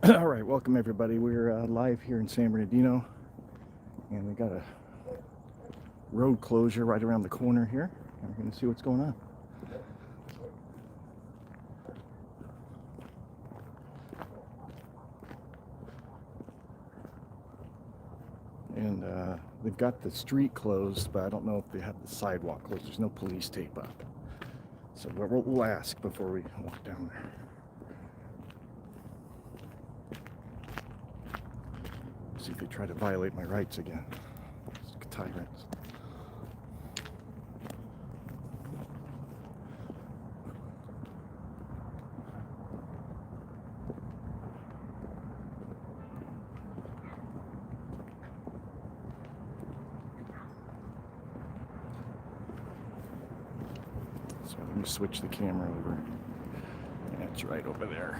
All right, welcome everybody. We're live here in San Bernardino, and we got a road closure right around the corner here. And we're going to see what's going on. And they've got the street closed, but I don't know if they have the sidewalk closed. There's no police tape up. So we'll ask before we walk down there. See if they try to violate my rights again. Tyrants. So let me switch the camera over. Yeah, it's right over there.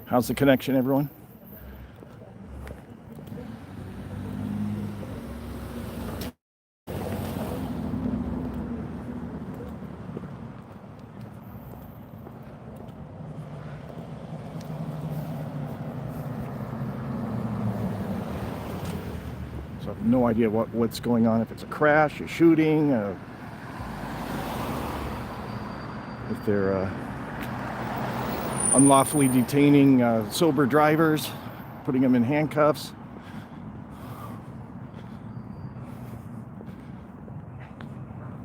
How's the connection, everyone? So I have no idea what's going on, if it's a crash, a shooting, if they're unlawfully detaining sober drivers, putting them in handcuffs.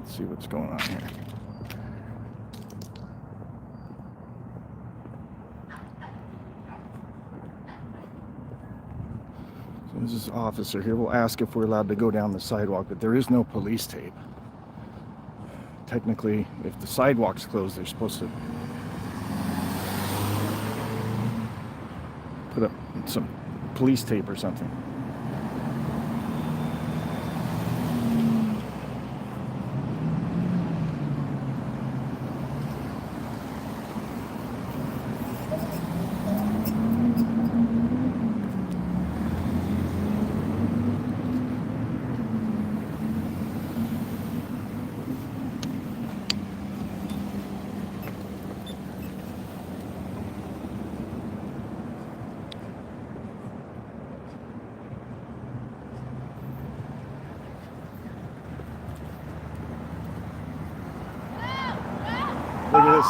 Let's see what's going on here. So this is officer here. We'll ask if we're allowed to go down the sidewalk, but there is no police tape. Technically, if the sidewalk's closed, they're supposed to put up some police tape or something. Look at this.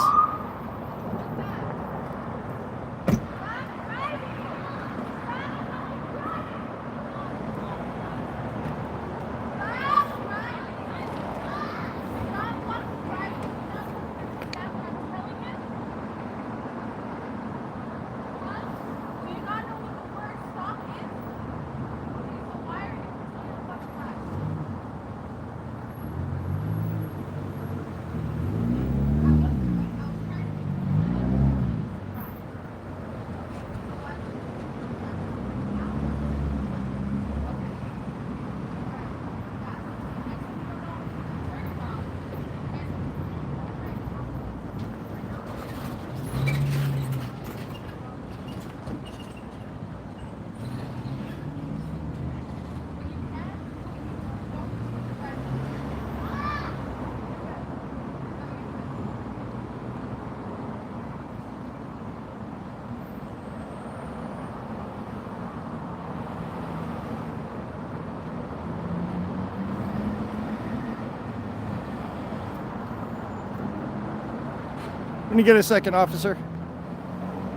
When you get a second, officer.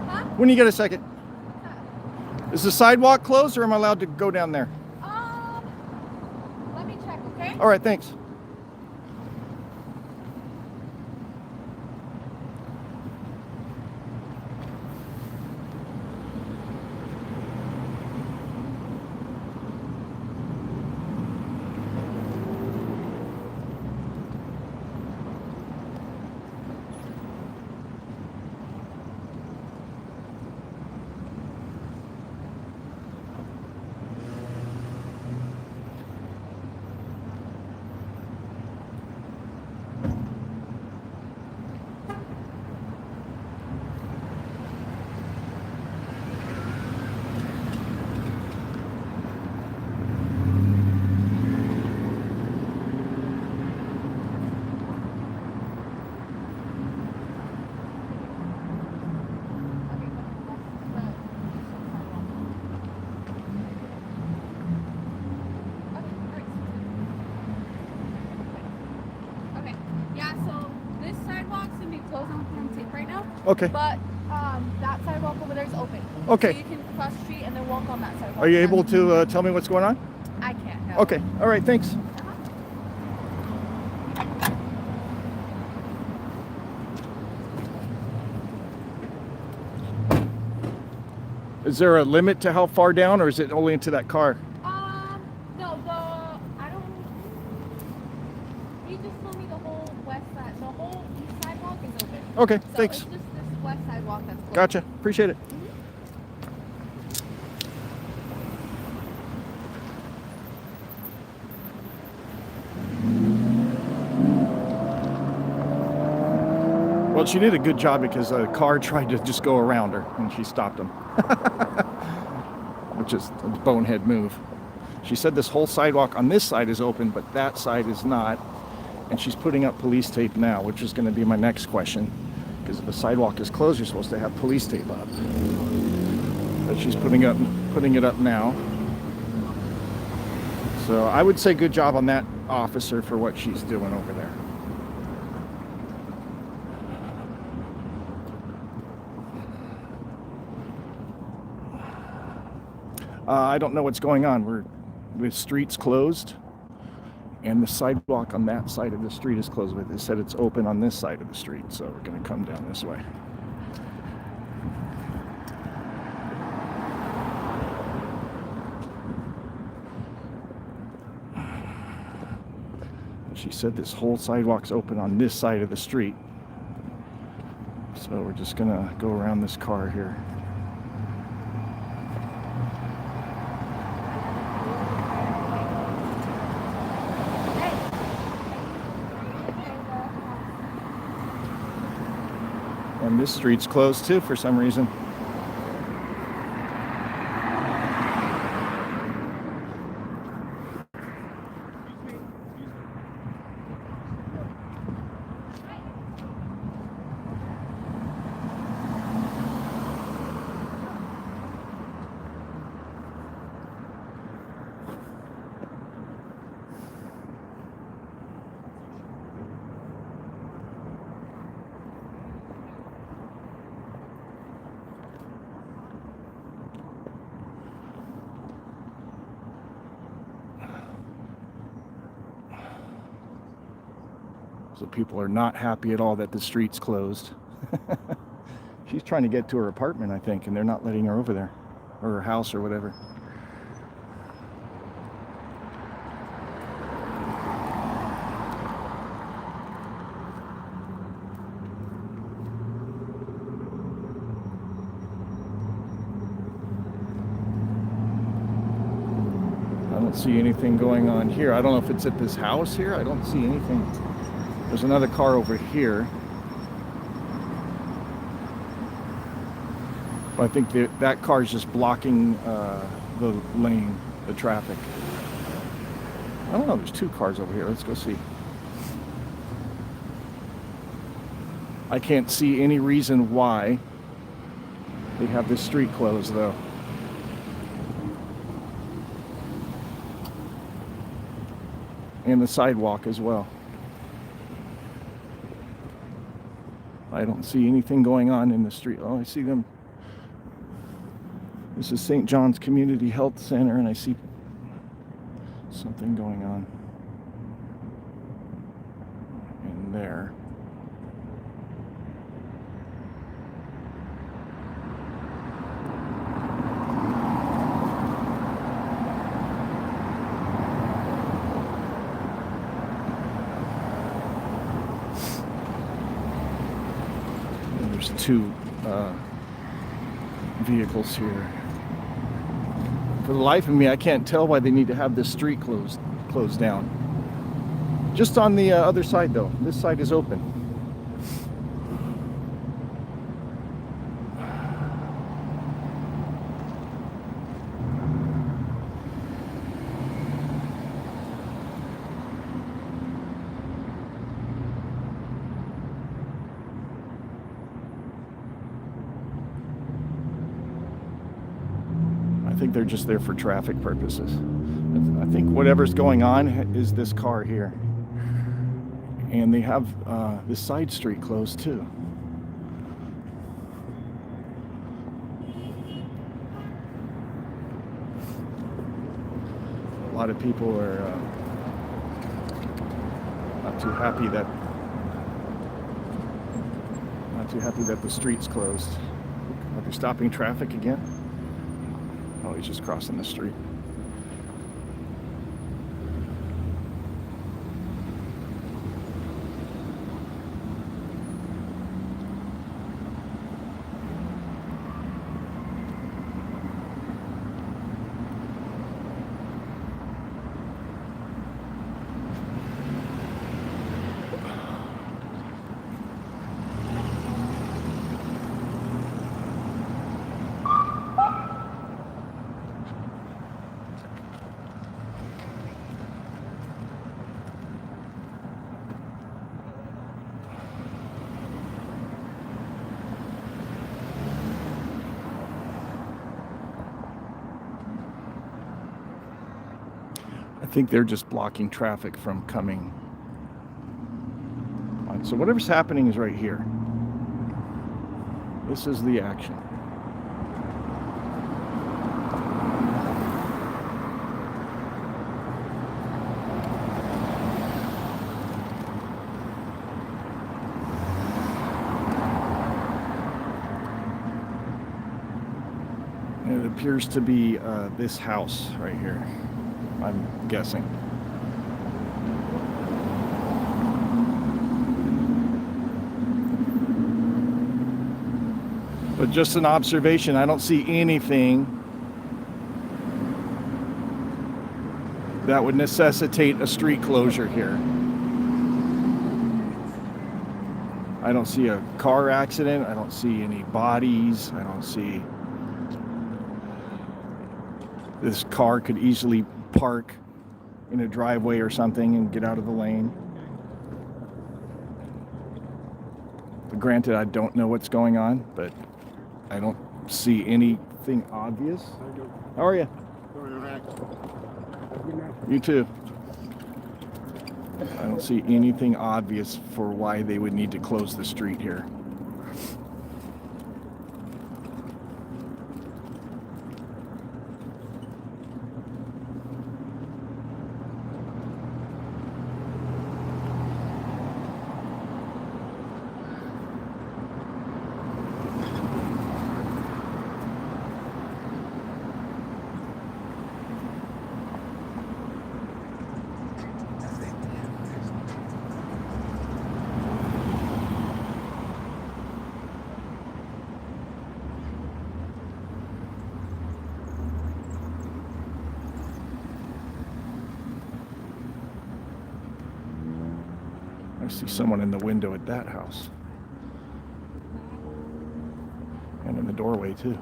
Huh? When you get a second. Is the sidewalk closed, or am I allowed to go down there? Let me check, okay? All right, thanks. closed on tape right now. Okay. But that sidewalk over there is open. Okay. So you can cross the street and then walk on that sidewalk. Are you able to tell me what's going on? I can't. No. Okay. All right. Thanks. Is there a limit to how far down, or is it only into that car? No, I don't. He just told me the whole west side, the whole east sidewalk is open. Okay, So thanks. it's just this west sidewalk that's closed. Gotcha. Appreciate it. Well, she did a good job because a car tried to just go around her and she stopped him. Which is a bonehead move. She said this whole sidewalk on this side is open, but that side is not. And she's putting up police tape now, which is going to be my next question. Because if the sidewalk is closed, you're supposed to have police tape up. But she's putting it up now. So I would say good job on that officer for what she's doing over there. I don't know what's going on. The street's closed, and the sidewalk on that side of the street is closed. But they said it's open on this side of the street, so we're going to come down this way. She said this whole sidewalk's open on this side of the street. So we're just going to go around this car here. And this street's closed too for some reason. So people are not happy at all that the street's closed. She's trying to get to her apartment, I think, and they're not letting her over there, or her house or whatever. I don't see anything going on here. I don't know if it's at this house here. I don't see anything. There's another car over here. But I think that car is just blocking the lane, the traffic. I don't know, there's two cars over here. Let's go see. I can't see any reason why they have this street closed, though. And the sidewalk as well. I don't see anything going on in the street. Oh, I see them. This is St. John's Community Health Center, and I see something going on in there. There's two vehicles here. For the life of me, I can't tell why they need to have this street closed down. Just on the other side, though. This side is open. I think they're just there for traffic purposes. I think whatever's going on is this car here. And they have this side street closed too. A lot of people are not too happy that the street's closed. Are they stopping traffic again? Oh, he's just crossing the street. I think they're just blocking traffic from coming on. So whatever's happening is right here. This is the action. And it appears to be this house right here, I'm guessing. But just an observation, I don't see anything that would necessitate a street closure here. I don't see a car accident. I don't see any bodies. I don't see... This car could easily park in a driveway or something and get out of the lane. But granted, I don't know what's going on, but I don't see anything obvious. How are you? You too. I don't see anything obvious for why they would need to close the street here. I see someone in the window at that house. And in the doorway too.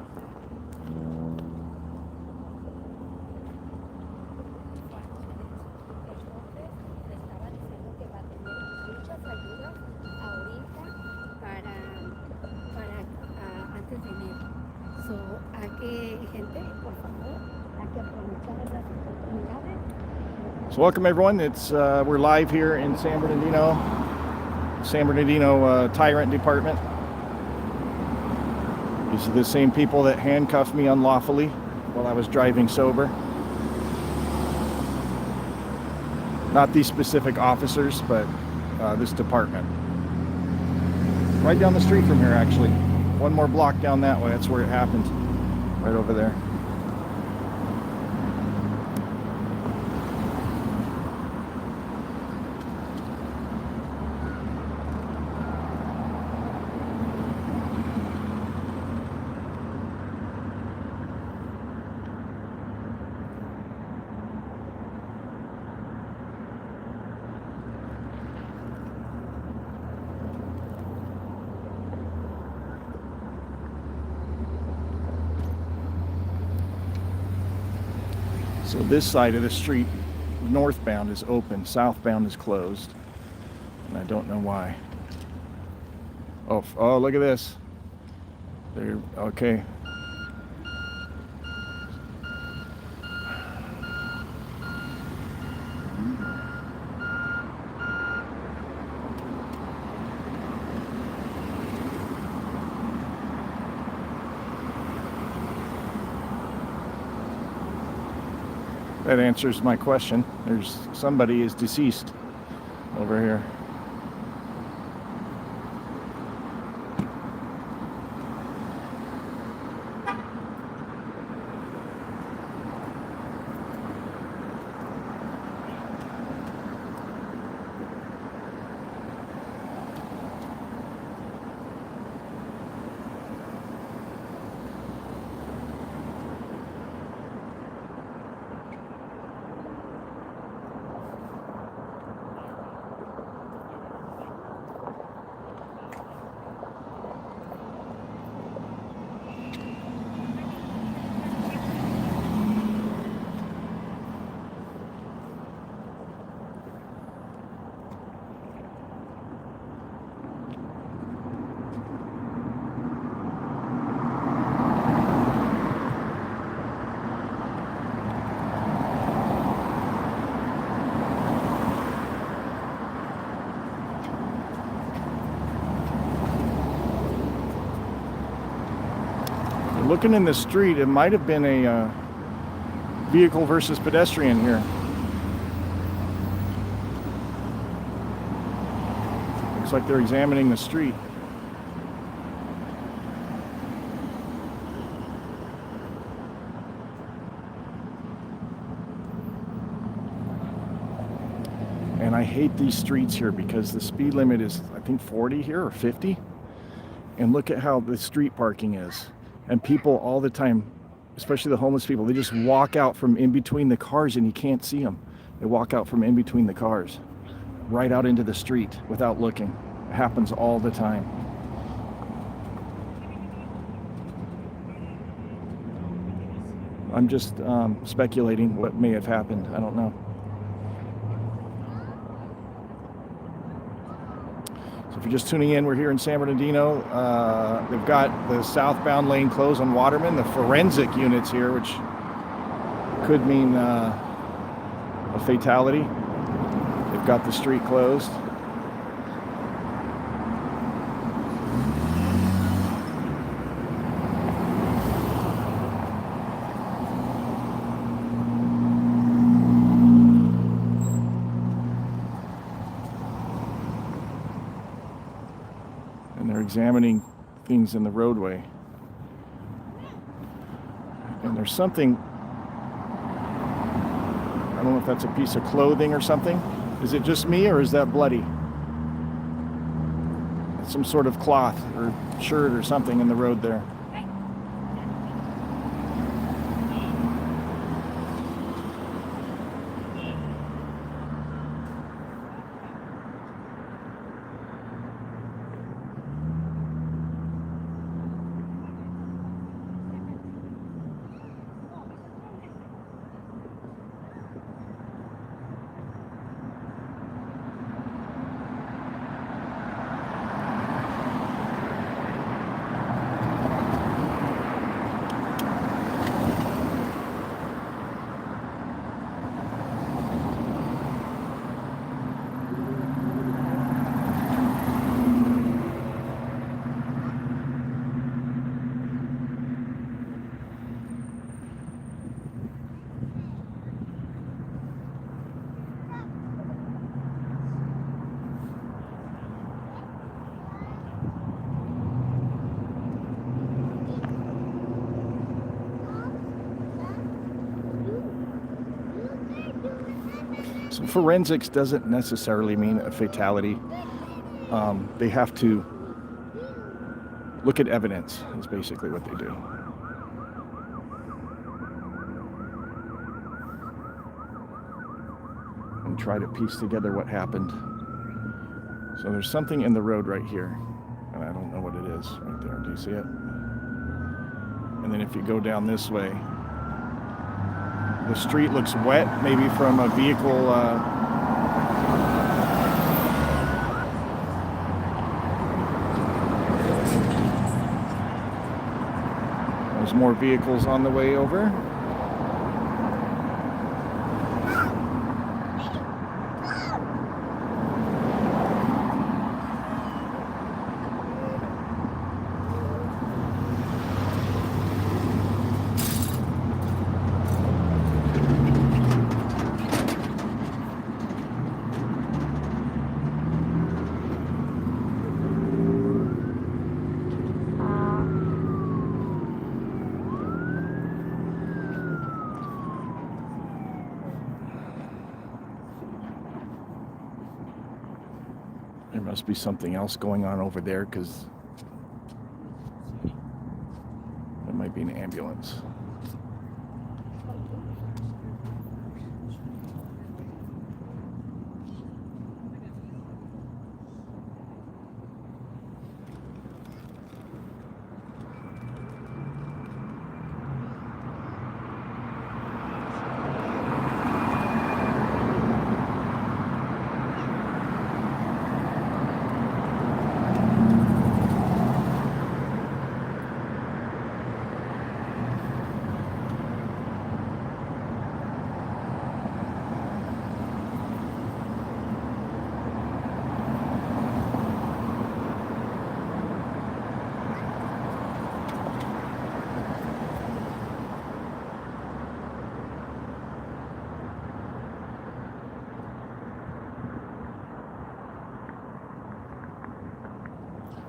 So welcome everyone. It's we're live here in San Bernardino Tyrant Department. These are the same people that handcuffed me unlawfully while I was driving sober. Not these specific officers, but this department. Right down the street from here, actually. One more block down that way. That's where it happened. Right over there. So this side of the street, northbound, is open, southbound is closed, and I don't know why. Oh, look at this. They're okay. that answers my question. There's somebody is deceased over here. Looking in the street, it might have been a vehicle versus pedestrian here. Looks like they're examining the street. And I hate these streets here because the speed limit is, I think, 40 here or 50. And look at how the street parking is. And people all the time, especially the homeless people, they just walk out from in between the cars and you can't see them. They walk out from in between the cars, right out into the street without looking. It happens all the time. I'm just speculating what may have happened. I don't know. So if you're just tuning in, we're here in San Bernardino. They've got the southbound lane closed on Waterman, the forensic units here, which could mean a fatality. They've got the street closed. And they're examining things in the roadway. And there's something, I don't know if that's a piece of clothing or something. Is it just me or is that bloody? It's some sort of cloth or shirt or something in the road there. So forensics doesn't necessarily mean a fatality. They have to look at evidence, is basically what they do. And try to piece together what happened. So there's something in the road right here, and I don't know what it is right there. Do you see it? And then if you go down this way, the street looks wet, maybe from a vehicle. There's more vehicles on the way over. There must be something else going on over there, because there might be an ambulance.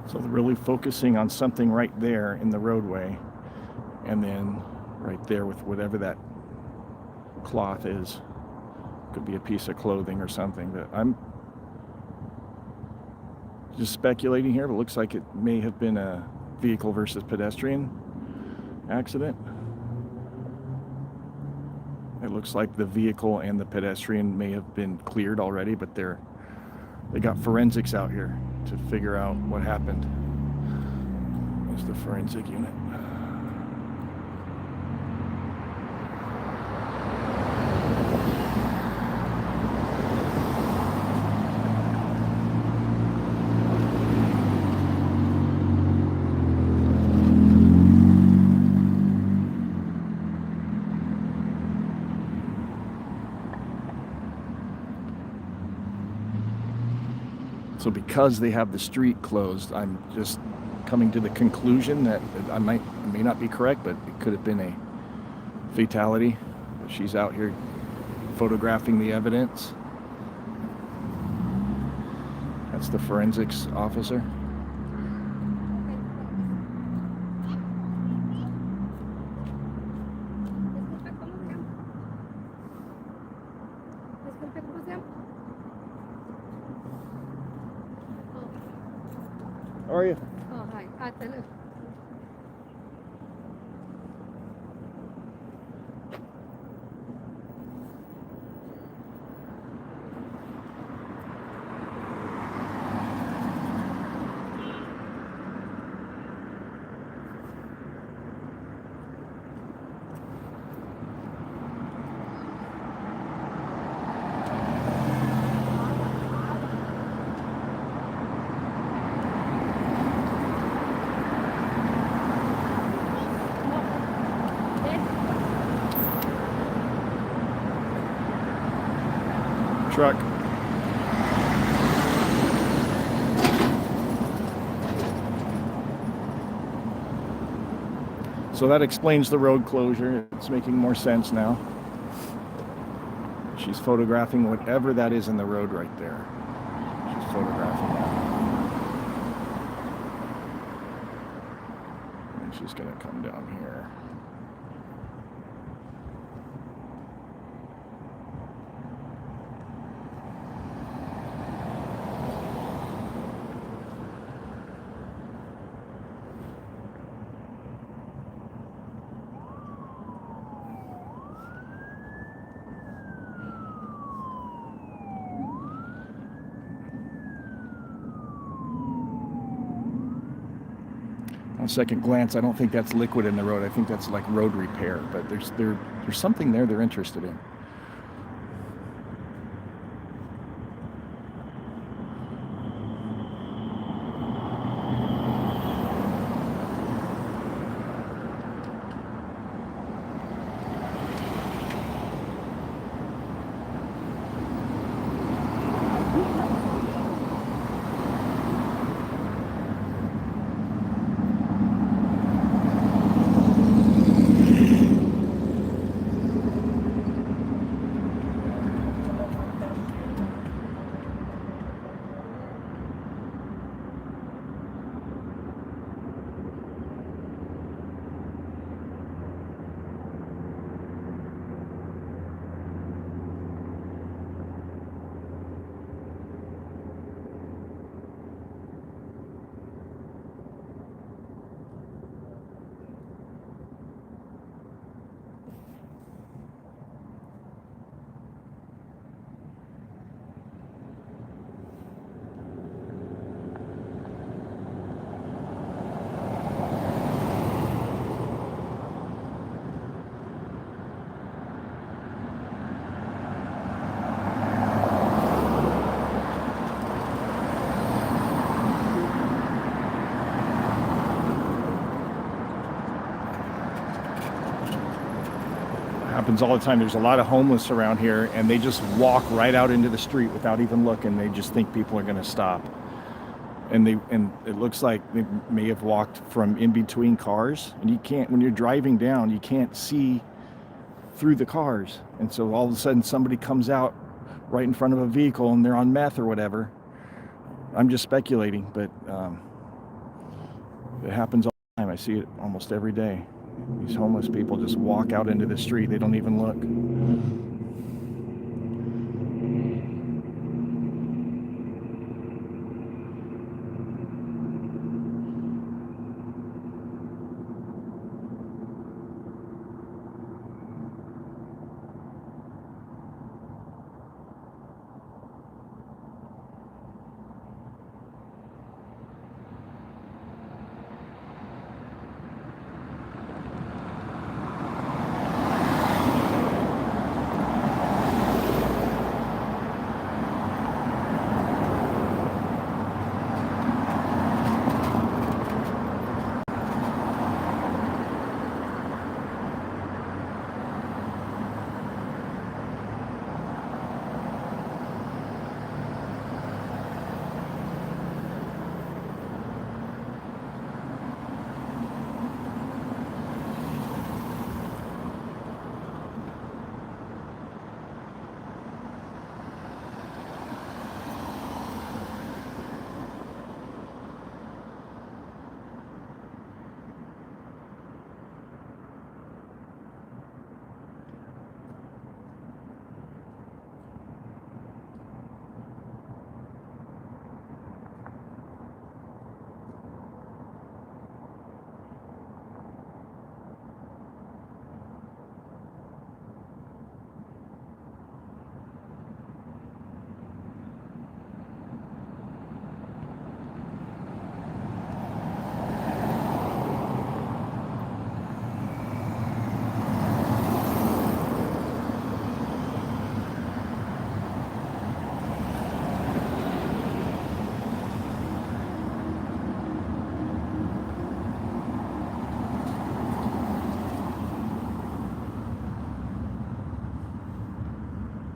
So they're really focusing on something right there in the roadway, and then right there with whatever that cloth is. Could be a piece of clothing or something, but I'm just speculating here, but it looks like it may have been a vehicle versus pedestrian accident. It looks like the vehicle and the pedestrian may have been cleared already, but they got forensics out here to figure out what happened. There's the forensic unit. So because they have the street closed, I'm just coming to the conclusion that I may not be correct, but it could have been a fatality. She's out here photographing the evidence. That's the forensics officer. Disculpe, ¿cómo se llama? How are you? Oh, hi. Hello. Truck. So that explains the road closure. It's making more sense now. She's photographing whatever that is in the road right there. She's photographing that. And she's going to come down here. On second glance, I don't think that's liquid in the road. I think that's like road repair, but there's something there they're interested in. happens all the time. There's a lot of homeless around here, and they just walk right out into the street without even looking. They just think people are going to stop. And it looks like they may have walked from in between cars, and you can't, when you're driving down, you can't see through the cars. And so all of a sudden somebody comes out right in front of a vehicle and they're on meth or whatever. I'm just speculating, but it happens all the time. I see it almost every day. These homeless people just walk out into the street. They don't even look.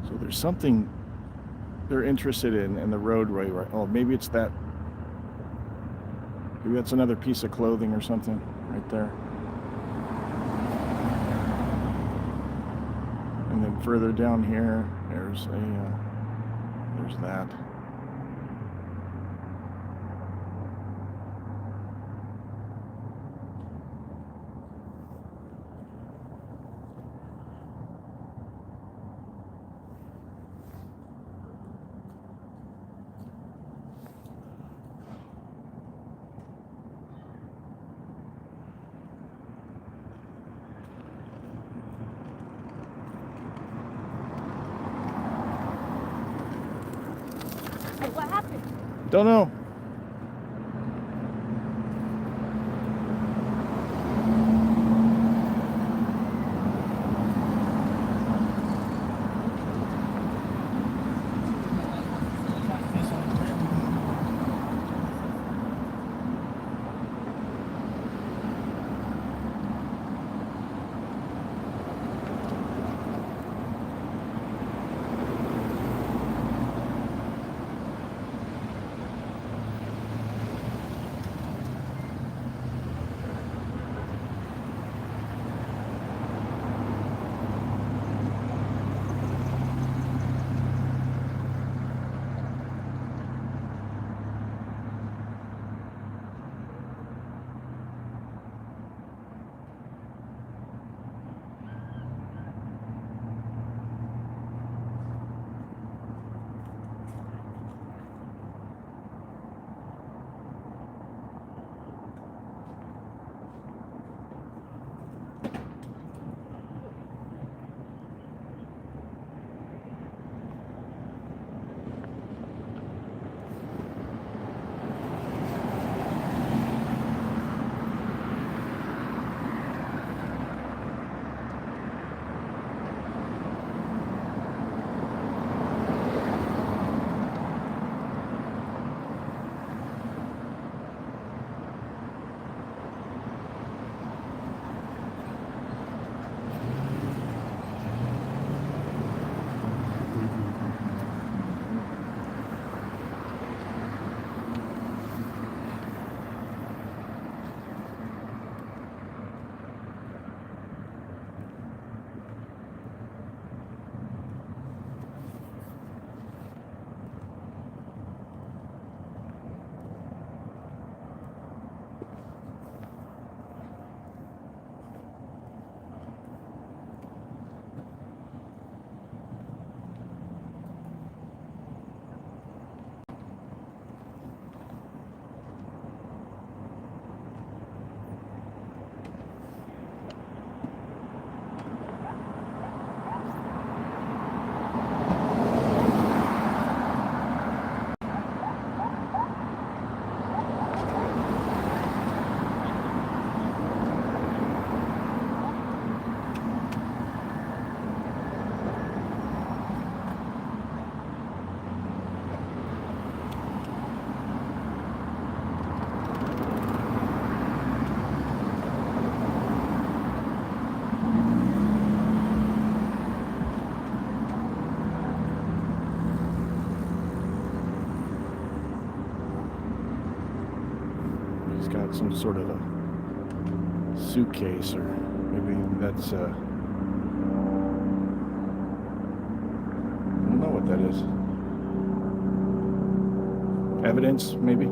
So there's something they're interested in the roadway, right? Oh, maybe it's that. Maybe that's another piece of clothing or something right there. And then further down here, there's that. What happened? Don't know. got some sort of a suitcase, or maybe that's I don't know what that is. Evidence, maybe?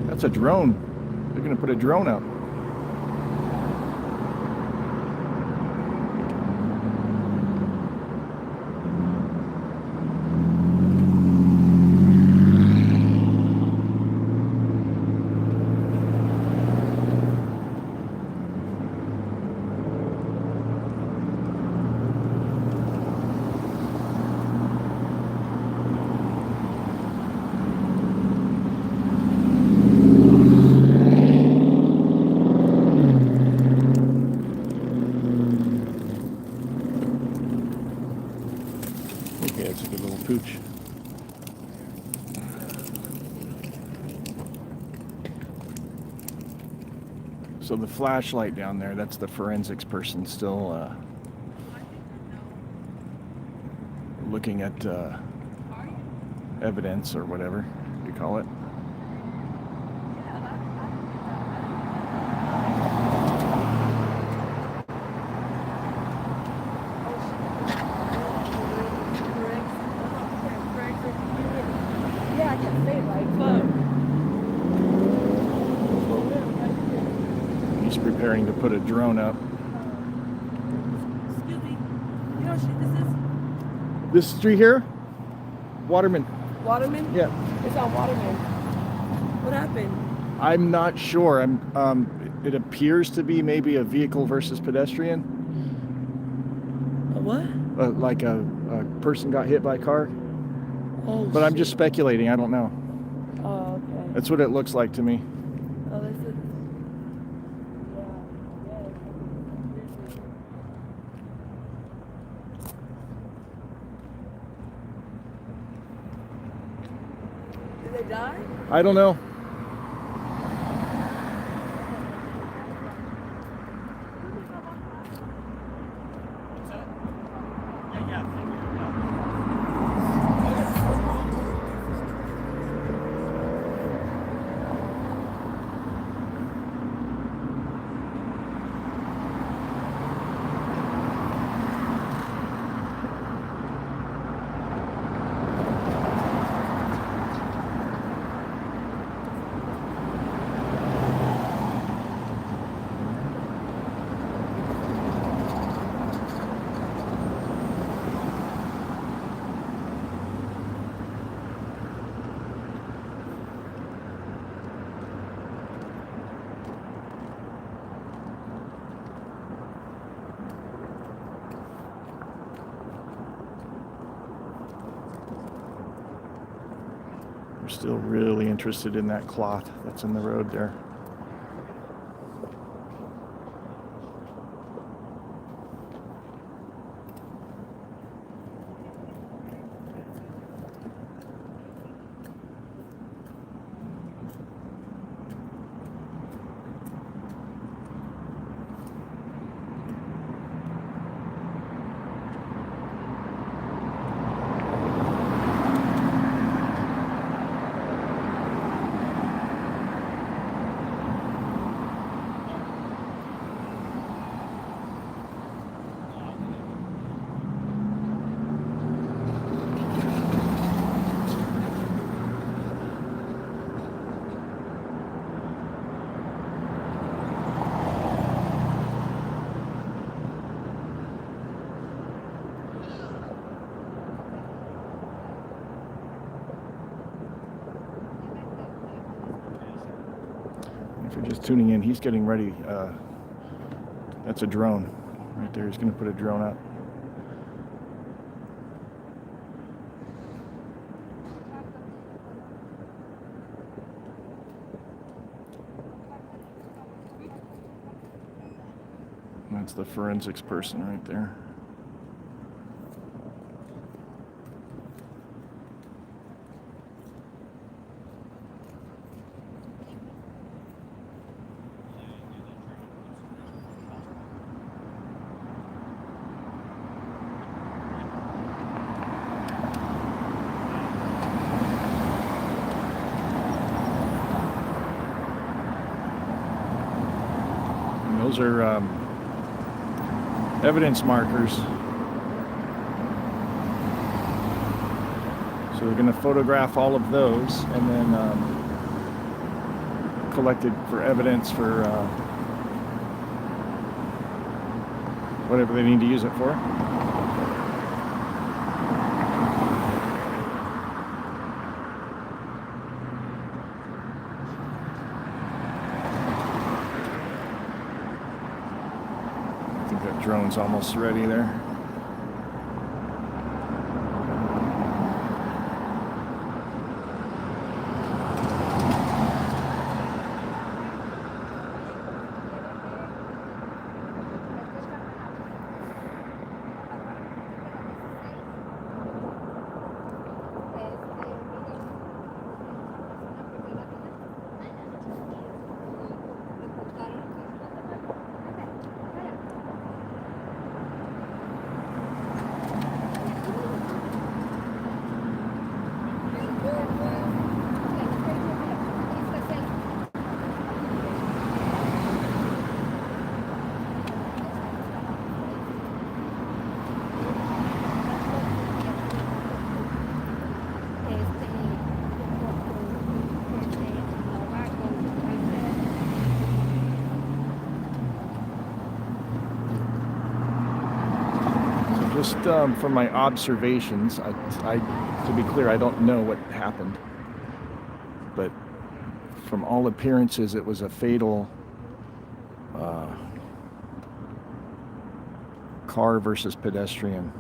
That's a drone. They're gonna put a drone up. Okay, that's a good little pooch. So the flashlight down there, that's the forensics person still looking at evidence or whatever you call it. Yeah, I can say it right. Fuck. He's preparing to put a drone up. Excuse me. You know what shit this is? This street here? Waterman. Waterman? Yeah. It's on Waterman. What happened? I'm not sure. It appears to be maybe a vehicle versus pedestrian. A what? Like a person got hit by a car. Oh, But I'm just speculating. I don't know. Oh, okay. That's what it looks like to me. Oh, this is... Did they die? I don't know. We're still really interested in that cloth that's in the road there. you're just tuning in, he's getting ready. That's a drone right there. He's going to put a drone up. That's the forensics person right there. And those are evidence markers. So they're going to photograph all of those and then collect it for evidence for whatever they need to use it for. I think that drone's almost ready there. Just from my observations, to be clear, I don't know what happened, but from all appearances, it was a fatal car versus pedestrian.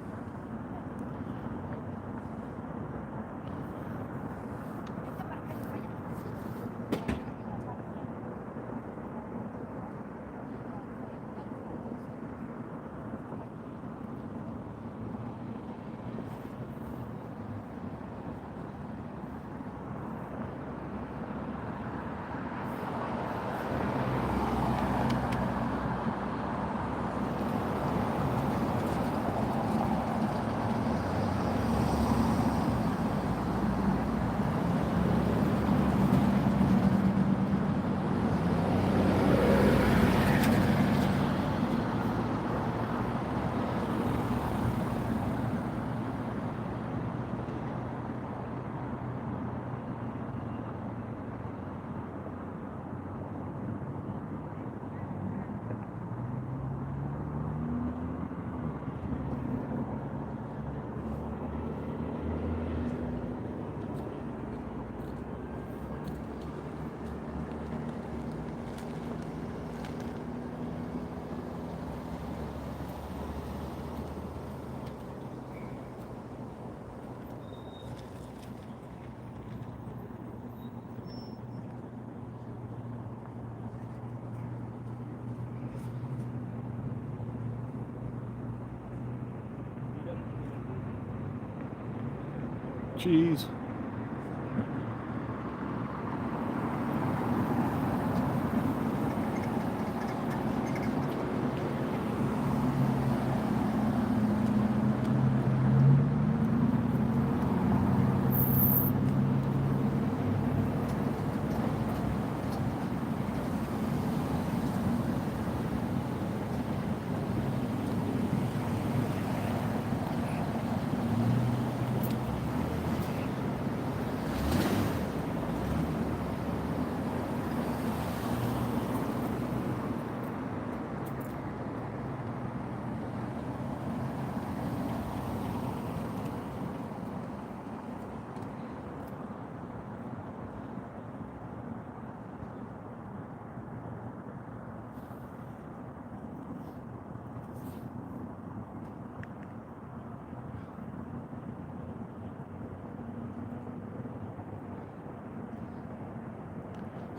Jeez.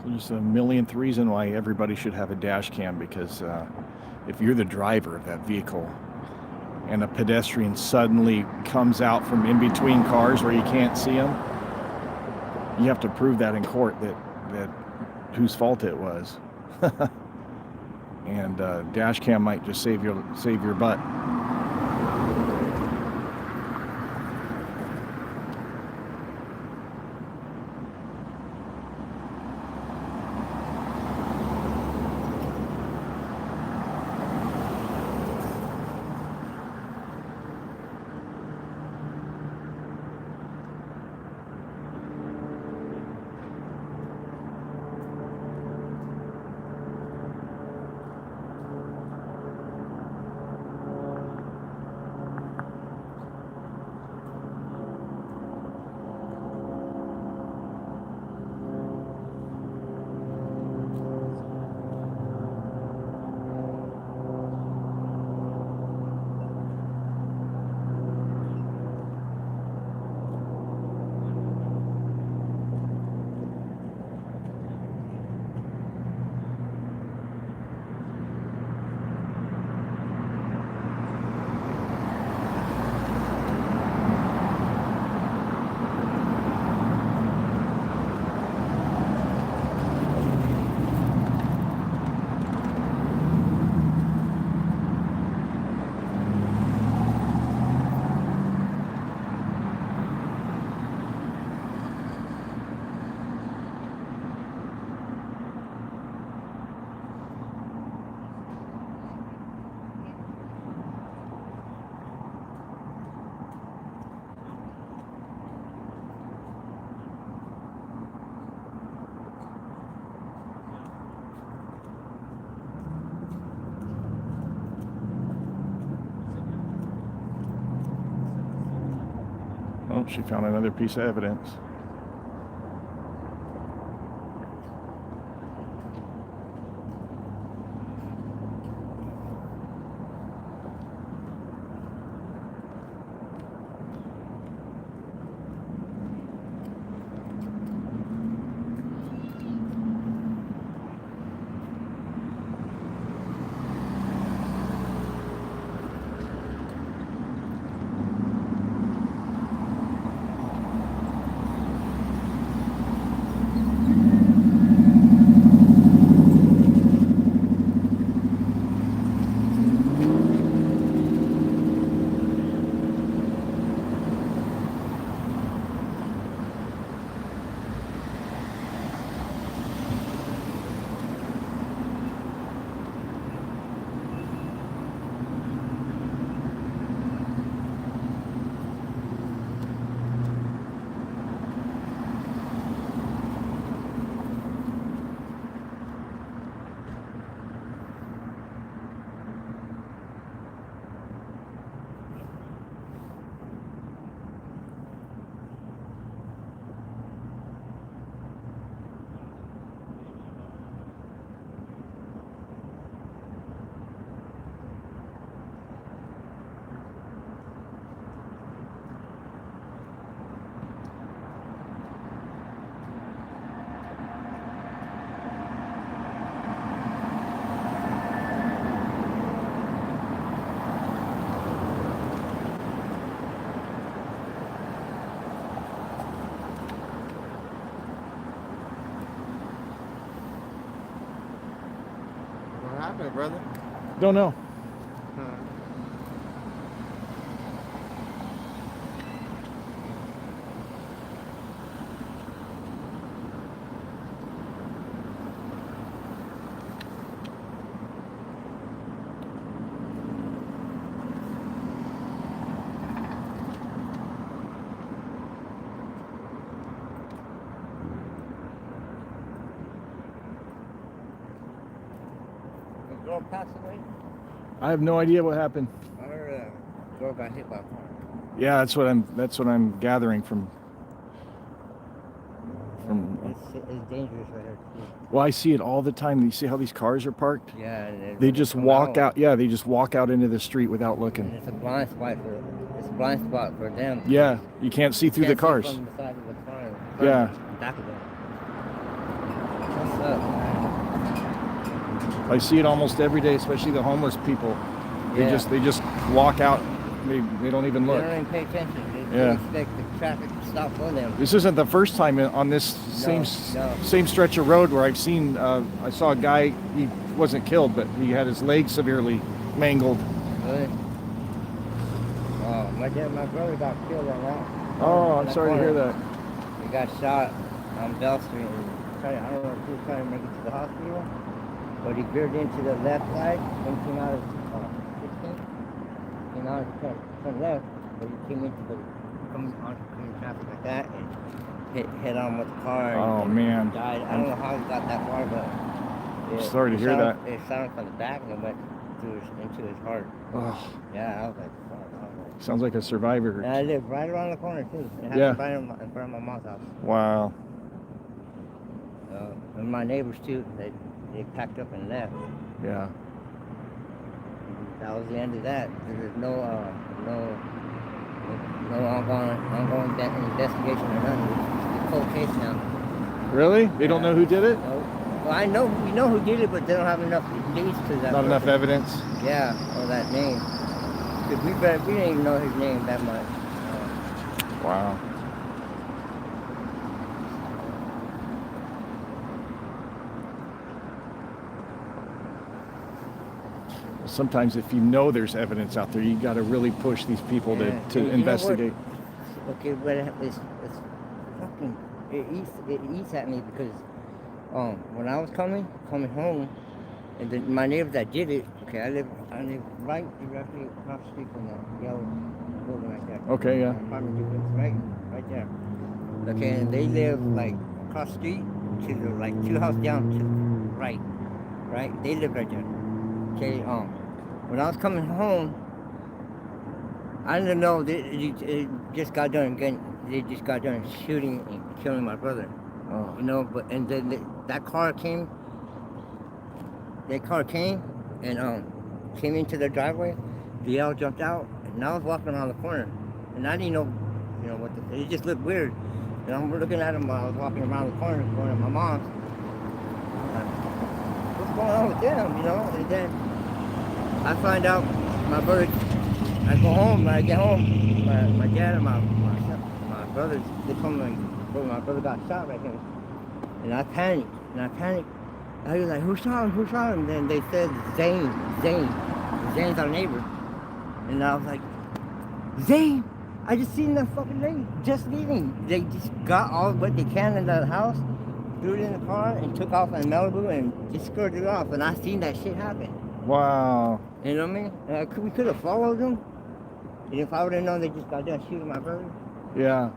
There's a millionth reason why everybody should have a dash cam, because if you're the driver of that vehicle and a pedestrian suddenly comes out from in between cars where you can't see them, you have to prove that in court that whose fault it was. And dash cam might just save your butt. Oh, she found another piece of evidence. What happened, brother? Don't know. The girl passed away? I have no idea what happened. I heard a girl got hit by a car. Yeah, that's what I'm gathering from. It's dangerous right there too. Well, I see it all the time. You see how these cars are parked? Yeah, and They just walk out. Yeah, they just walk out into the street without And looking. it's a blind spot for them. Yeah, you can't see through the Can't see cars. from the side of the car. Yeah. Back of them. I see it almost every day, especially the homeless people. They Yeah. just walk out. They don't even They look. don't even pay attention. They Yeah. expect the traffic to stop for them. This isn't the first time on this No. same stretch of road where I've seen. I saw a guy. He wasn't killed, but he had his leg severely mangled. Really? Oh, my brother got killed on that. Oh, on I'm that sorry to hear corner. that. He got shot on Bell Street. I don't know if he was trying to make it to the hospital, but he veered into the left side and came out of 16. Came out of turn left, but he came into the traffic like that and hit head on with the car. Oh, and man. died. I don't know how he got that far, but Sorry to hear that. It sounded from the back and it went into his heart. Oh, Yeah, I was like, fuck. sounds like a survivor. And I live right around the corner too. It happened Yeah. right in front of my mom's house. Wow. And my neighbors too, they packed up and left. Yeah. That was the end of that. There's no ongoing investigation or nothing. It's a cold case now. Really? They don't know who did it? No. Well, we know who did it, but they don't have enough leads to that. Not enough evidence. Yeah, or that name. 'Cause we didn't even know his name that much. Wow. Sometimes if you know there's evidence out there, you got to really push these people Yeah. to You know investigate. Okay, but it's fucking it eats at me because when I was coming home, and then my neighbor that did it. Okay, I live right directly across the street from the yellow building right there. Okay, yeah. Apartment duplex, right there. Okay, and they live like across the street to the like 2 houses down to the right. They live right there. Okay, when I was coming home, I didn't know it just got done again. They just got done shooting and killing my brother. Oh. You know, but and then that car came. That car came and came into the driveway. The L jumped out, and I was walking around the corner, and I didn't know, what it just looked weird. And I'm looking at him while I was walking around the corner, going to my mom's. What's going on with them, And then I find out my brother. I go home. When I get home, my dad and my brothers, they told me my brother got shot right here, and I panicked. I was like, who shot him? Then they said Zane's our neighbor. And I was like, Zane, I just seen that fucking thing just leaving. They just got all what they can in the house, threw it in the car, and took off in Malibu and just skirted it off. And I seen that shit happen. Wow. You know what I mean? We could have followed them. And if I would have known they just got done shooting my brother, Yeah.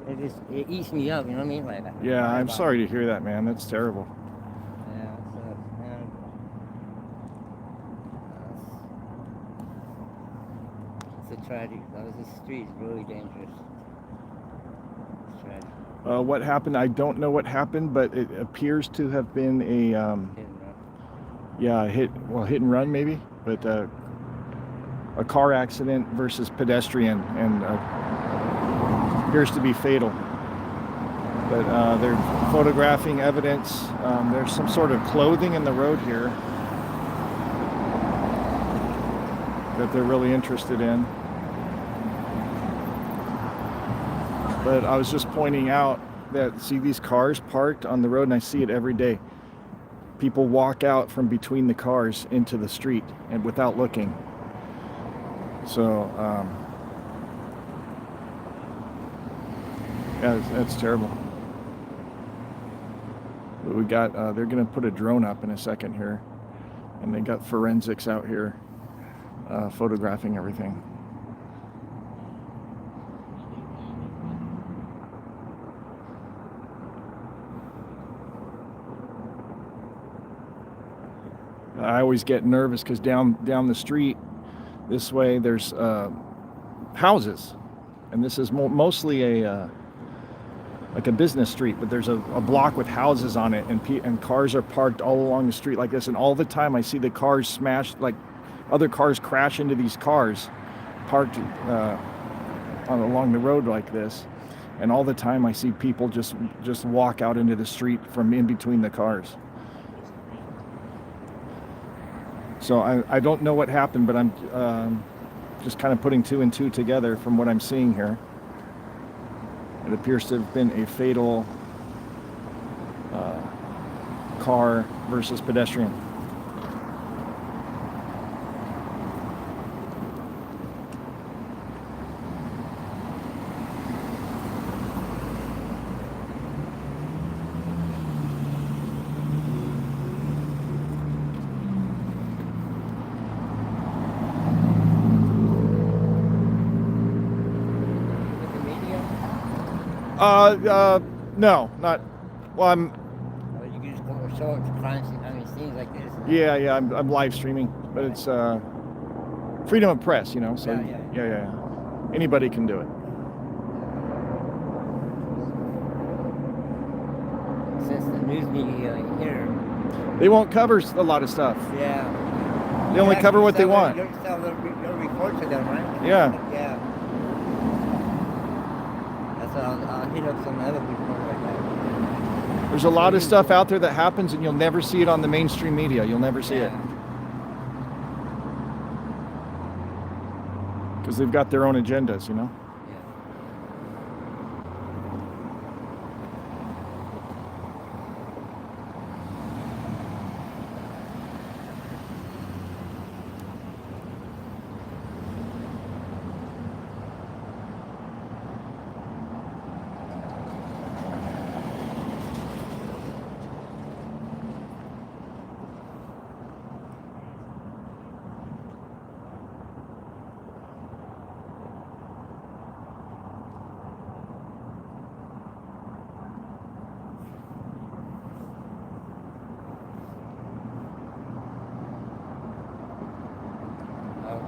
and it eats me up, you know what I mean? Like, Yeah, I'm sorry to hear that, man. That's terrible. Yeah, it sucks, man. It's a tragedy. This street is really dangerous. It's tragic. What happened? I don't know what happened, but it appears to have been a hit and run maybe, but a car accident versus pedestrian, and appears to be fatal. But they're photographing evidence. There's some sort of clothing in the road here that they're really interested in. But I was just pointing out that, see these cars parked on the road, and I see it every day. People walk out from between the cars into the street and without looking. So, yeah, that's terrible. But we got, they're going to put a drone up in a second here. And they got forensics out here photographing everything. I always get nervous because down the street this way there's houses, and this is mostly like a business street, but there's a block with houses on it, and cars are parked all along the street like this, and all the time I see the cars smashed, like other cars crash into these cars parked along the road like this, and all the time I see people just walk out into the street from in between the cars. So I don't know what happened, but I'm just kind of putting 2 and 2 together from what I'm seeing here. It appears to have been a fatal car versus pedestrian. With the media? No, not. Well, I'm. Or you can just go show it to crime scene. I mean, scenes like this. Yeah. I'm live streaming, but it's freedom of press, you know. So Yeah. anybody can do it. Since the news media here. They won't cover a lot of stuff. Yeah. They only cover what they want. You'll report to them, right? Yeah. Yeah. That's what I'll hit up some other report like that. There's a lot of stuff out there that happens, and you'll never see it on the mainstream media. You'll never see it because they've got their own agendas, you know.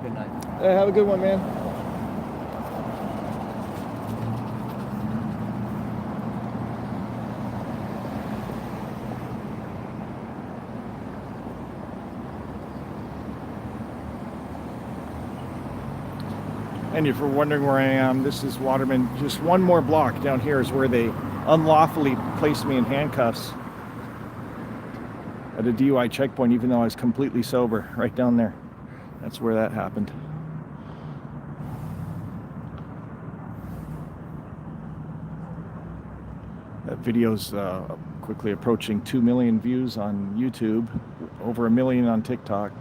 Good night. Have a good one, man. And if you're wondering where I am, this is Waterman. Just one more block down here is where they unlawfully placed me in handcuffs at a DUI checkpoint, even though I was completely sober, right down there. That's where that happened. That video's quickly approaching 2 million views on YouTube, over 1 million on TikTok.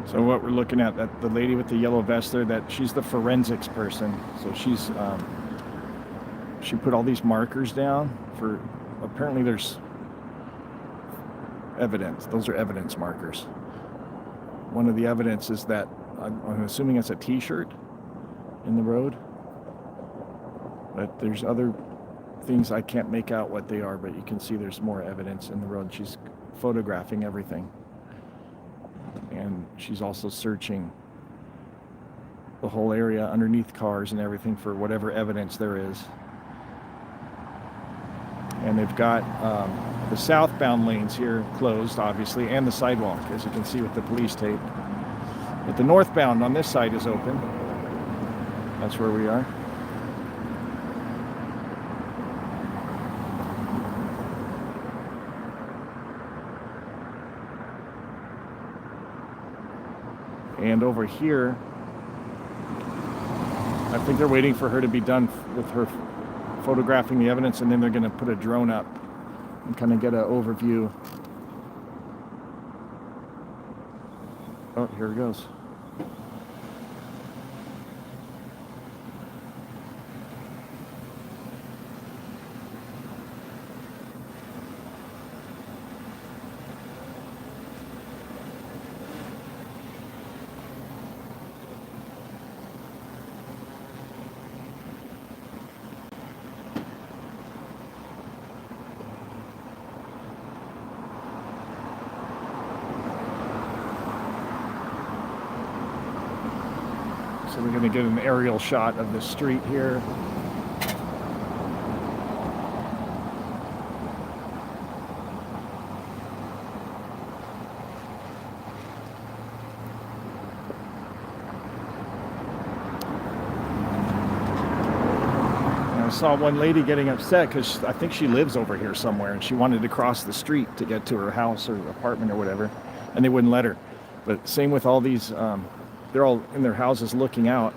So what we're looking at, that the lady with the yellow vest there, that she's the forensics person. So she's she put all these markers down for, apparently there's evidence. Those are evidence markers. One of the evidence is that I'm assuming it's a T-shirt in the road, but there's other things I can't make out what they are, but you can see there's more evidence in the road. She's photographing everything. And she's also searching the whole area underneath cars and everything for whatever evidence there is. And they've got the southbound lanes here closed, obviously, and the sidewalk, as you can see with the police tape. But the northbound on this side is open. That's where we are. And over here, I think they're waiting for her to be done with her photographing the evidence, and then they're going to put a drone up and kind of get an overview Oh, here it goes. So we're going to get an aerial shot of the street here. And I saw one lady getting upset because I think she lives over here somewhere and she wanted to cross the street to get to her house or apartment or whatever, and they wouldn't let her. But same with all these, they're all in their houses looking out.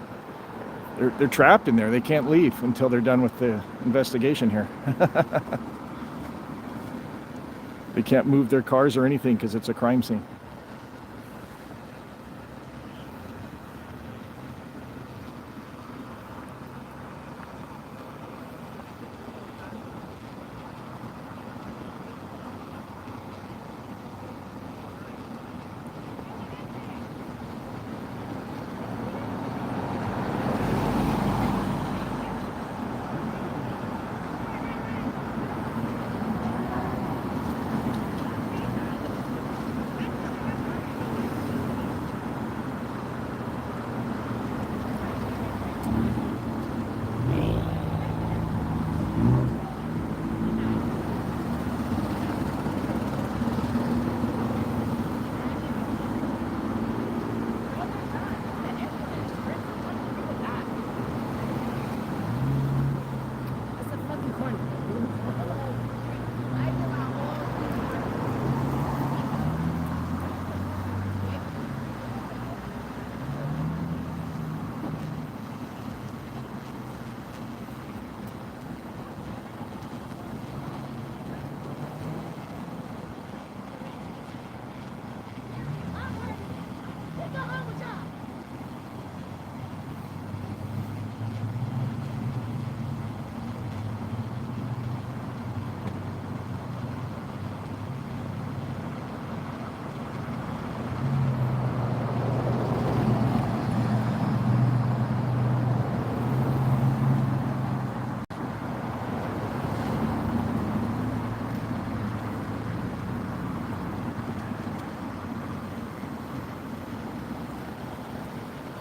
They're trapped in there. They can't leave until they're done with the investigation here. They can't move their cars or anything because it's a crime scene.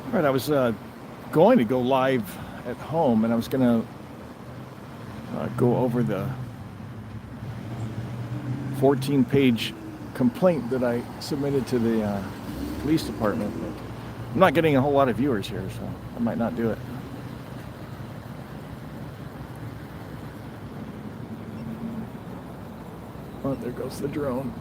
All right, I was going to go live at home, and I was going to go over the 14-page complaint that I submitted to the police department. I'm not getting a whole lot of viewers here, so I might not do it. Oh, there goes the drone.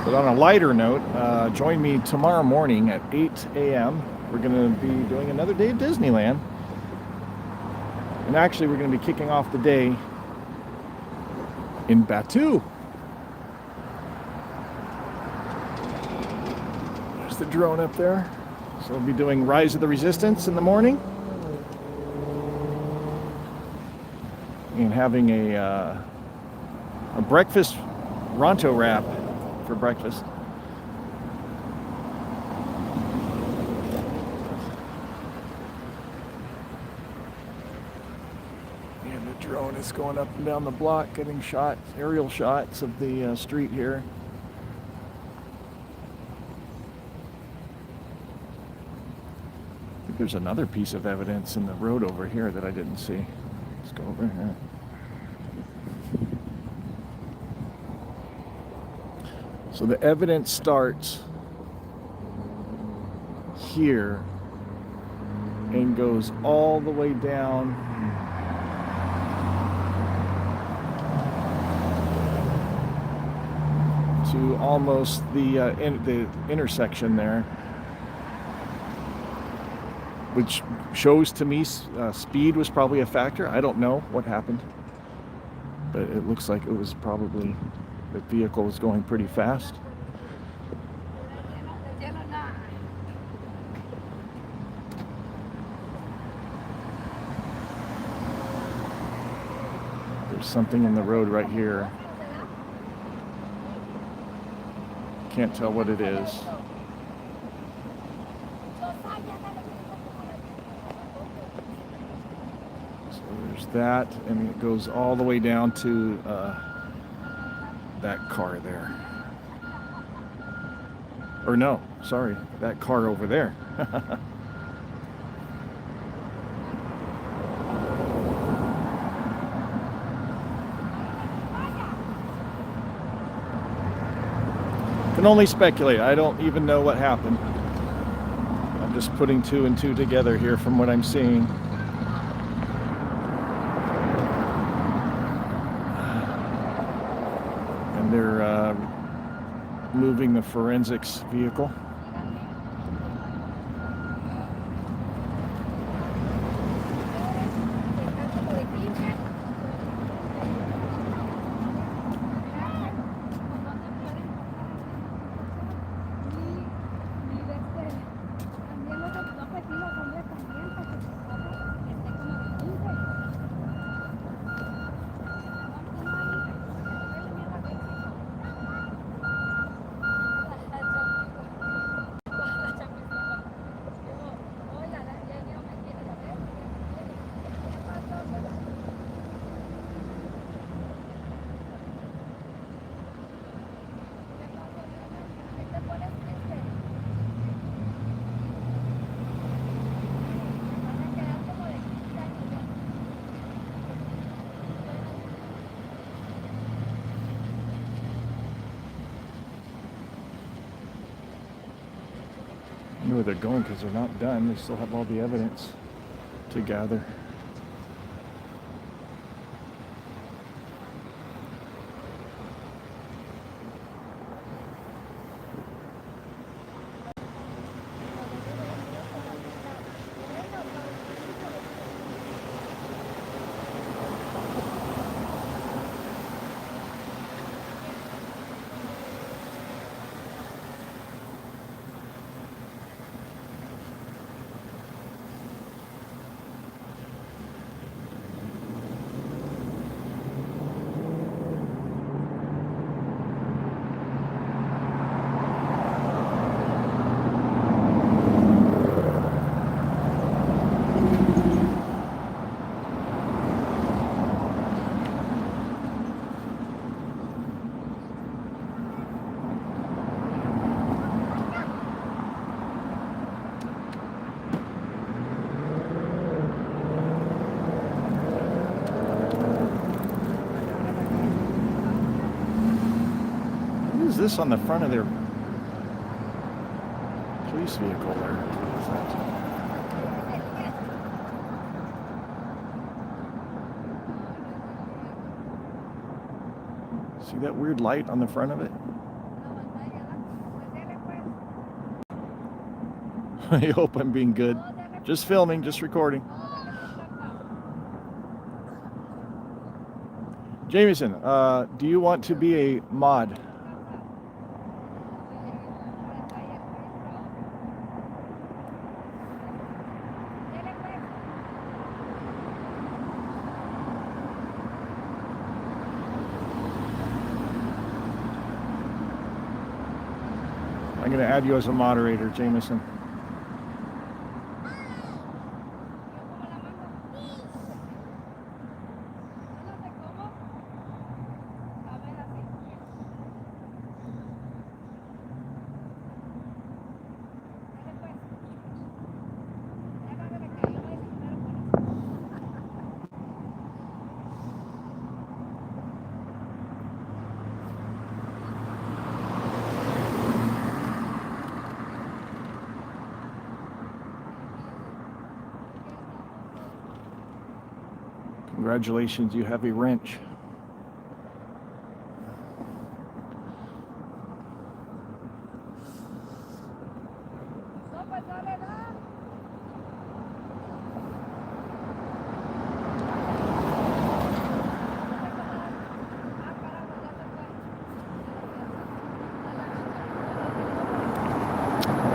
But on a lighter note, join me tomorrow morning at 8 a.m. We're going to be doing another day at Disneyland. And actually, we're going to be kicking off the day in Batu. There's the drone up there. So we'll be doing Rise of the Resistance in the morning. And having a breakfast Ronto wrap for breakfast. And the drone is going up and down the block, getting shots, aerial shots of the street here. I think there's another piece of evidence in the road over here that I didn't see. Let's go over here. So the evidence starts here and goes all the way down to almost the intersection there, which shows to me speed was probably a factor. I don't know what happened, but it looks like it was probably the vehicle was going pretty fast. There's something in the road right here. Can't tell what it is. So there's that, and it goes all the way down to that car there. Or no, sorry, that car over there. Can only speculate. I don't even know what happened. I'm just putting two and two together here from what I'm seeing. And they're moving the forensics vehicle. I know where they're going because they're not done. They still have all the evidence to gather. What is this on the front of their police vehicle there? What is that? See that weird light on the front of it? I hope I'm being good. Just filming, just recording. Jameson, do you want to be a mod? I'm going to add you as a moderator, Jameson. Congratulations, you have a wrench.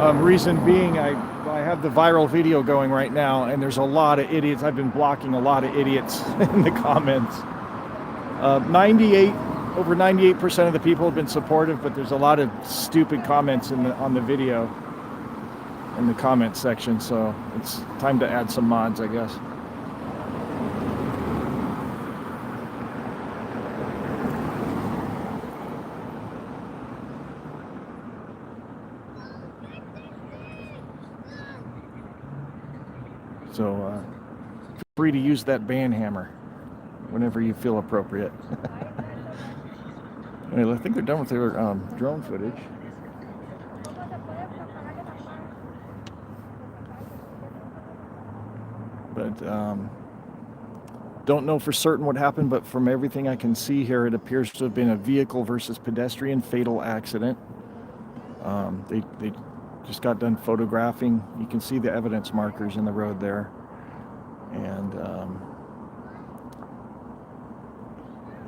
Reason being, I have the viral video going right now, and there's a lot of idiots. I've been blocking a lot of idiots in the comments. 98% of the people have been supportive, but there's a lot of stupid comments on the video in the comment section, so it's time to add some mods, I guess. So feel free to use that band hammer whenever you feel appropriate. Anyway, I think they're done with their drone footage. But don't know for certain what happened, but from everything I can see here, it appears to have been a vehicle versus pedestrian fatal accident. They just got done photographing. You can see the evidence markers in the road there. And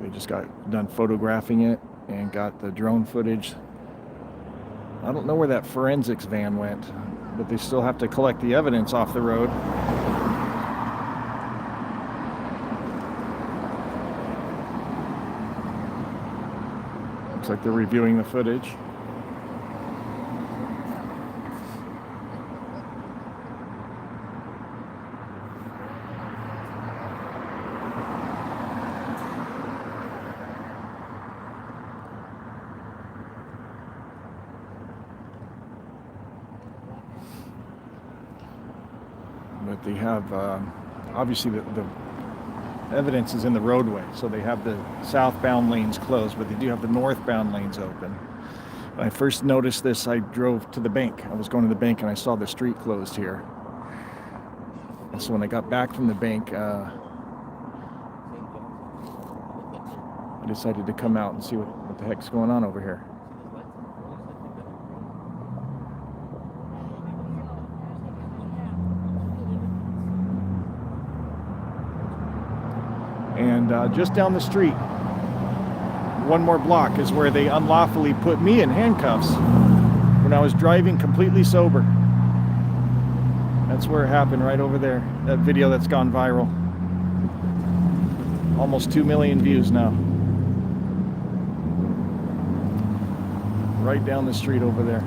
they just got done photographing it and got the drone footage. I don't know where that forensics van went, but they still have to collect the evidence off the road. Looks like they're reviewing the footage. But they have, obviously the evidence is in the roadway, so they have the southbound lanes closed, but they do have the northbound lanes open. When I first noticed this, I drove to the bank. I was going to the bank and I saw the street closed here. And so when I got back from the bank, I decided to come out and see what the heck's going on over here. And just down the street, one more block, is where they unlawfully put me in handcuffs when I was driving completely sober. That's where it happened, right over there. That video that's gone viral. Almost 2 million views now. Right down the street over there.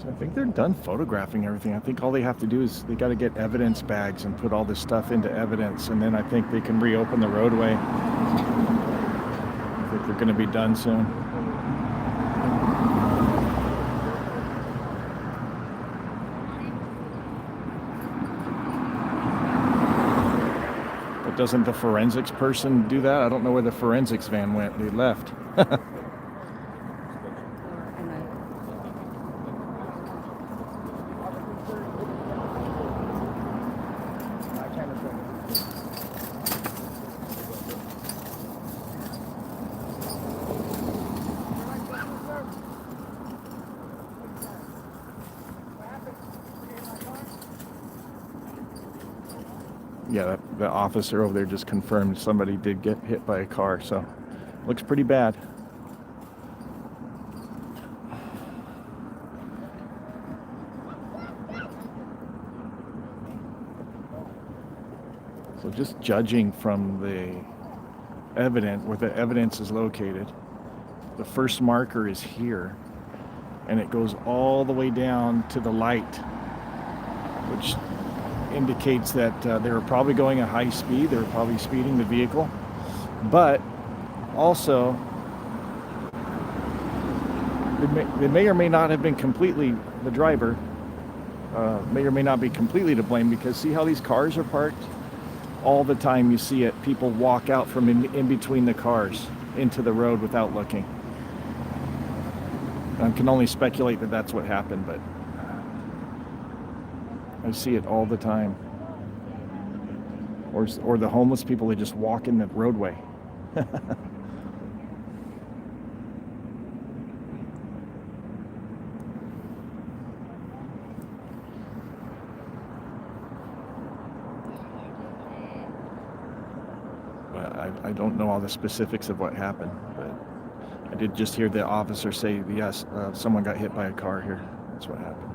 I think they're done photographing everything. I think all they have to do is they got to get evidence bags and put all this stuff into evidence, and then I think they can reopen the roadway. I think they're going to be done soon. But doesn't the forensics person do that? I don't know where the forensics van went. They left. Yeah, the officer over there just confirmed somebody did get hit by a car, so looks pretty bad. So just judging from the evidence, where the evidence is located, the first marker is here, and it goes all the way down to the light, which indicates that they were probably going at high speed. They were probably speeding the vehicle, but also they may or may not have been completely, the driver may or may not be completely to blame, because see how these cars are parked? All the time you see it, people walk out from in between the cars into the road without looking. I can only speculate that that's what happened, but I see it all the time. Or the homeless people that just walk in the roadway. I don't know all the specifics of what happened, but I did just hear the officer say, yes, someone got hit by a car here. That's what happened.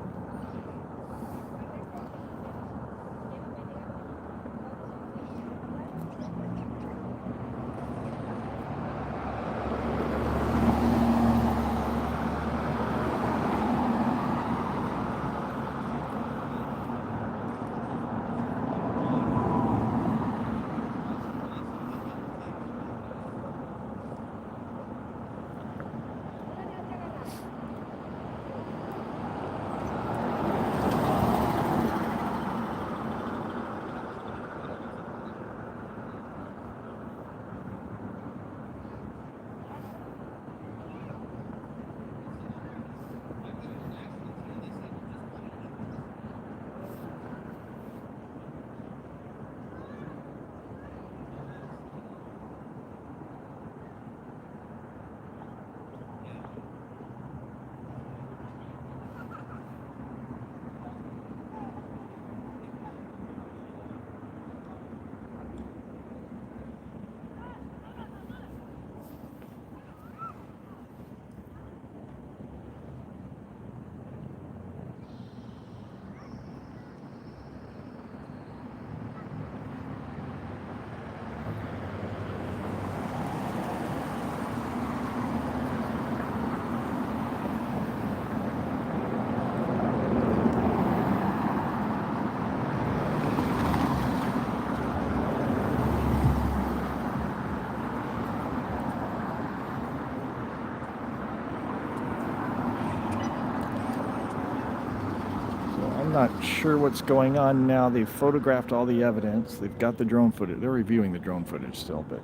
I'm not sure what's going on now. They've photographed all the evidence. They've got the drone footage. They're reviewing the drone footage still, but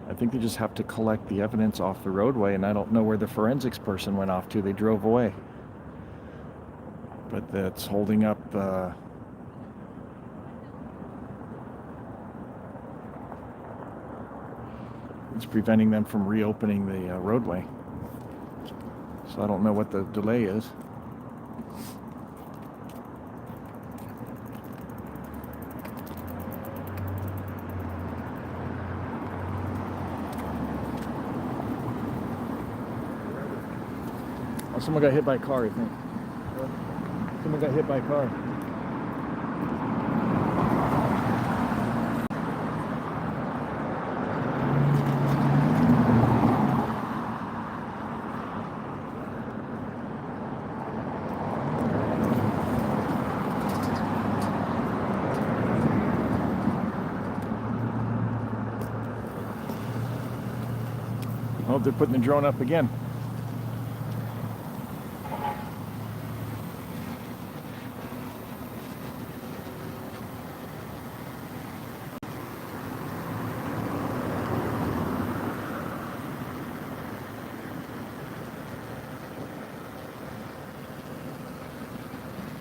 I think they just have to collect the evidence off the roadway, and I don't know where the forensics person went off to. They drove away. But that's holding up it's preventing them from reopening the roadway. So I don't know what the delay is. Oh, someone got hit by a car, I think. Someone got hit by a car. Oh, they're putting the drone up again.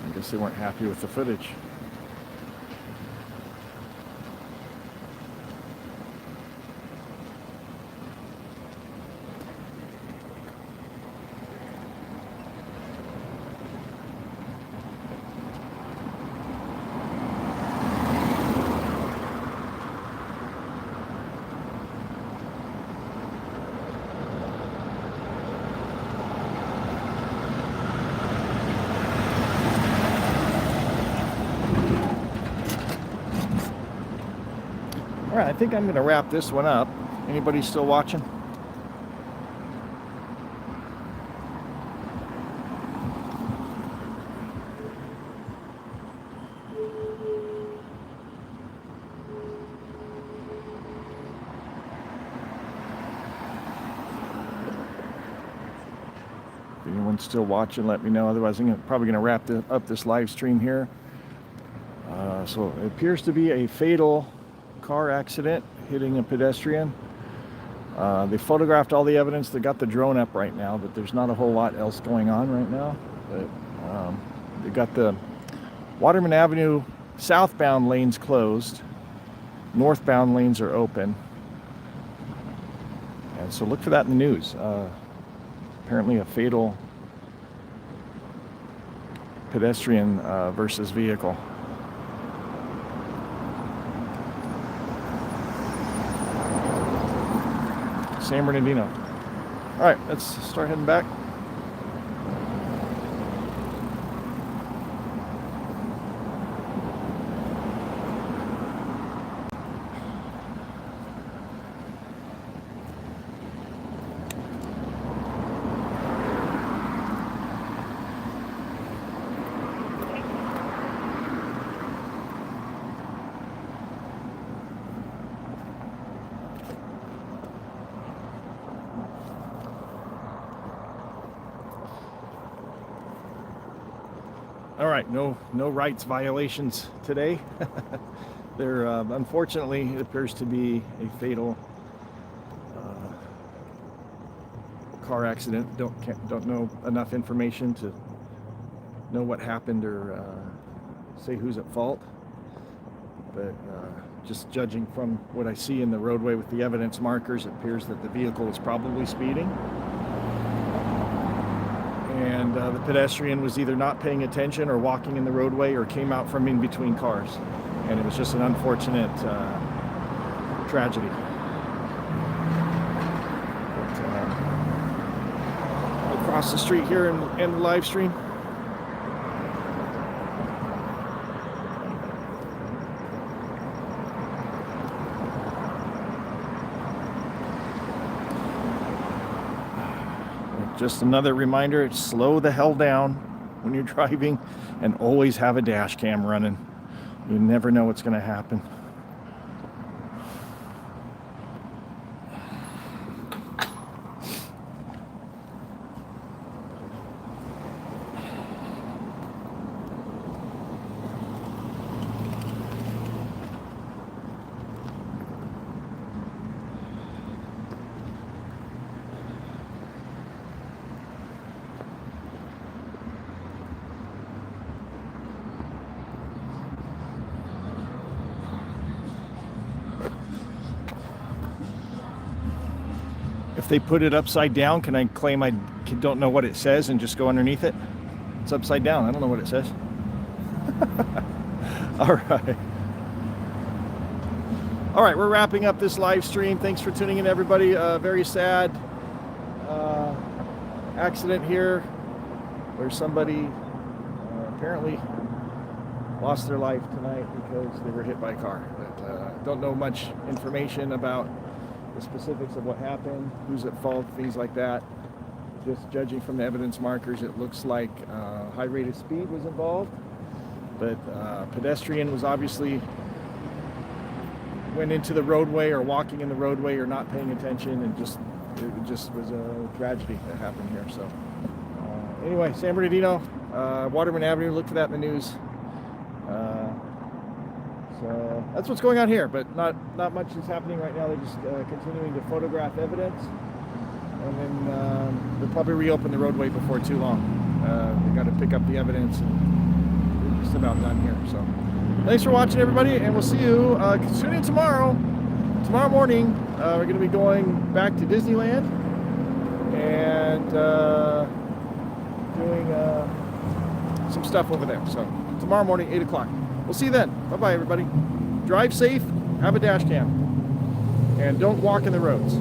I guess they weren't happy with the footage. right, I think I'm going to wrap this one up. Anybody still watching? If anyone's still watching, let me know. Otherwise, I'm probably going to wrap up this live stream here. So it appears to be a fatal car accident hitting a pedestrian. They photographed all the evidence. They got the drone up right now, but there's not a whole lot else going on right now. But they got the Waterman Avenue southbound lanes closed. Northbound lanes are open. And so look for that in the news. Apparently a fatal pedestrian versus vehicle. San Bernardino. All right, let's start heading back. All right, no rights violations today. There, unfortunately, it appears to be a fatal car accident. Don't know enough information to know what happened or say who's at fault. But just judging from what I see in the roadway with the evidence markers, it appears that the vehicle was probably speeding. And the pedestrian was either not paying attention or walking in the roadway or came out from in between cars. And it was just an unfortunate tragedy. But, across the street here in the live stream. Just another reminder, slow the hell down when you're driving and always have a dash cam running. You never know what's going to happen. If they put it upside down, can I claim I don't know what it says and just go underneath it? It's upside down. I don't know what it says. All right. All right, we're wrapping up this live stream. Thanks for tuning in, everybody. Very sad accident here where somebody apparently lost their life tonight because they were hit by a car. But don't know much information about the specifics of what happened, who's at fault, things like that. Just judging from the evidence markers, it looks like high rate of speed was involved, but pedestrian was obviously went into the roadway or walking in the roadway or not paying attention, and it just was a tragedy that happened here. So anyway, San Bernardino, Waterman Avenue, look for that in the news. So that's what's going on here, but not much is happening right now. They're just continuing to photograph evidence, and then they'll probably reopen the roadway before too long. They got to pick up the evidence, and we're just about done here. So thanks for watching, everybody, and we'll see you tune in tomorrow. Tomorrow morning, we're going to be going back to Disneyland and doing some stuff over there. So tomorrow morning, 8 o'clock. We'll see you then. Bye-bye, everybody. Drive safe, have a dash cam, and don't walk in the roads.